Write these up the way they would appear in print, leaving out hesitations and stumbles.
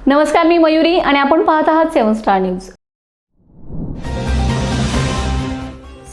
नमस्कार, मी मयुरी आणि आपण पाहत आहात 7 स्टार न्यूज।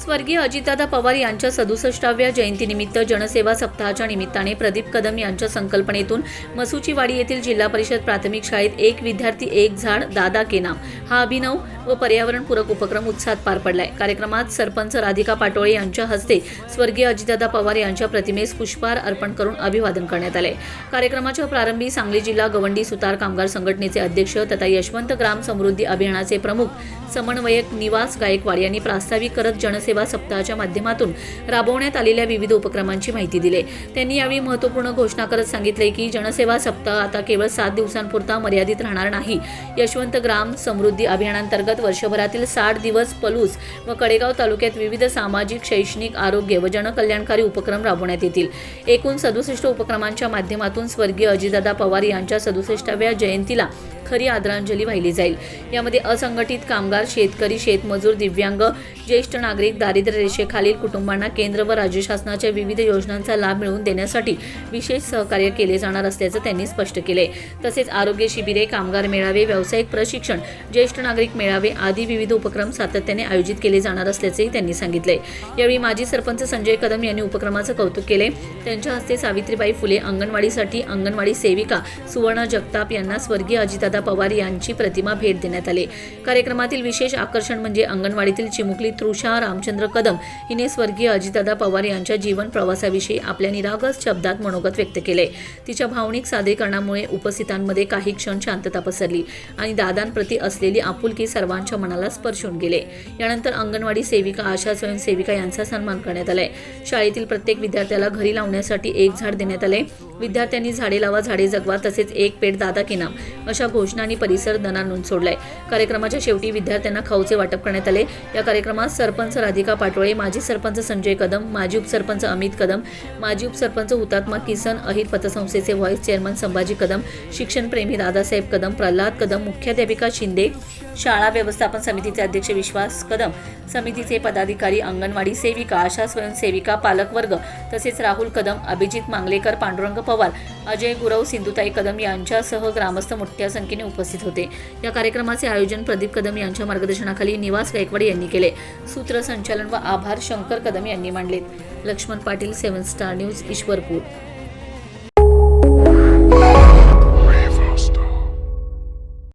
स्वर्गीय अजितदादा पवार यांच्या 67व्या जयंतीनिमित्त जनसेवा सप्ताहाच्या निमित्ताने प्रदीप कदम यांच्या संकल्पनेतून मसुचीवाडी येथील जिल्हा परिषद प्राथमिक शाळेत एक विद्यार्थी एक झाड दादा के नाम हा अभिनव व पर्यावरणपूरक उपक्रम उत्साहात पार पडलाय। कार्यक्रमात सरपंच राधिका पाटोळे यांच्या हस्ते स्वर्गीय अजितदादा पवार यांच्या प्रतिमेस पुष्पहार अर्पण करून अभिवादन करण्यात आले। कार्यक्रमाच्या प्रारंभी सांगली जिल्हा गवंडी सुतार कामगार संघटनेचे अध्यक्ष तथा यशवंत ग्राम समृद्धी अभियानाचे प्रमुख समन्वयक निवास गायकवाड यांनी प्रास्ताविक करत जनसेवा सप्ताहाच्या माध्यमातून राबवण्यात आलेल्या विविध उपक्रमांची माहिती दिली। त्यांनी यावेळी महत्त्वपूर्ण घोषणा करत सांगितले की जनसेवा सप्ताह आता केवळ 7 दिवसांपुरता मर्यादित राहणार नाही। यशवंत ग्राम समृद्धी अभियानांतर्गत वर्षभरातील 60 दिवस पलूस व कडेगाव तालुक्यात विविध सामाजिक, शैक्षणिक, आरोग्य व जनकल्याणकारी उपक्रम राबवण्यात येतील। एकूण 67 उपक्रमांच्या माध्यमातून स्वर्गीय अजितदादा पवार यांच्या 67व्या जयंतीला खरी आदरांजली वाहिली जाईल। यामध्ये असंघटित कामगार, शेतकरी, शेतमजूर, दिव्यांग, ज्येष्ठ नागरिक, दारिद्र्य रेषेखालील कुटुंबांना केंद्र व राज्य शासनाच्या विविध योजनांचा लाभ मिळवून देण्यासाठी विशेष सहकार्य केले जाणार असल्याचं त्यांनी स्पष्ट केले। तसेच आरोग्य शिबिरे, कामगार मेळावे, व्यावसायिक प्रशिक्षण, ज्येष्ठ नागरिक मेळावे आदी विविध उपक्रम सातत्याने आयोजित केले जाणार असल्याचेही त्यांनी सांगितले। यावेळी माजी सरपंच संजय कदम यांनी उपक्रमाचं कौतुक केले। त्यांच्या हस्ते सावित्रीबाई फुले अंगणवाडीसाठी अंगणवाडी सेविका सुवर्ण जगताप यांना स्वर्गीय अजितदादा पवार यांची प्रतिमा भेट देण्यात आली। कार्यक्रमातील विशेष आकर्षण म्हणजे अंगणवाडीतील चिमुकली तृषा रामचंद्र कदम हिने स्वर्गीय अजितदादा पवार यांच्या जीवन प्रवासाविषयी आपल्या निरागस शब्दात मनोगत व्यक्त केले। तिच्या भावनिक सादरीकरणामुळे उपस्थितांमध्ये काही क्षण शांतता पसरली आणि दादांप्रती असलेली आपुलकी सर्वांच्या मनाला स्पर्शून गेले। यानंतर अंगणवाडी सेविका, आशा स्वयंसेविका यांचा सन्मान करण्यात आलाय। शाळेतील प्रत्येक विद्यार्थ्याला घरी लावण्यासाठी एक झाड देण्यात आले। विद्यार्थ्यांनी झाडे लावा, झाडे जगवा तसेच एक पेड दादा के नाम अशा घोषणांनी परिसर दणाणून सोडलाय। कार्यक्रमाच्या शेवटी विद्यार्थ्यांना खाऊचे वाटप करण्यात आले। या कार्यक्रमात सरपंच राधिका पाटोळे, माजी सरपंच संजय कदम, माजी उपसरपंच अमित कदम, माजी उपसरपंच हुतात्मा किसन अहिर पतसंस्थेचे व्हाईस चेअरमन संभाजी कदम, शिक्षणप्रेमी दादासाहेब कदम, प्रल्हाद कदम, मुख्याध्यापिका शिंदे, शाळा व्यवस्थापन समितीचे अध्यक्ष विश्वास कदम, समितीचे पदाधिकारी, अंगणवाडी सेविका, आशा स्वयंसेविका, पालकवर्ग तसेच राहुल कदम, अभिजित मांगलेकर, पांडुरंग पवार, अजय गुरव, सिंधुताई कदम यांच्यासह ग्रामस्थ मोठ्या संख्येने उपस्थित होते। या कार्यक्रमाचे आयोजन प्रदीप कदम यांच्या मार्गदर्शनाखाली निवास गायकवाड यांनी केले। सूत्रसंचालन व आभार शंकर कदम यांनी मांडले। Lakshman Patil, 7 star news, Ishwarpur.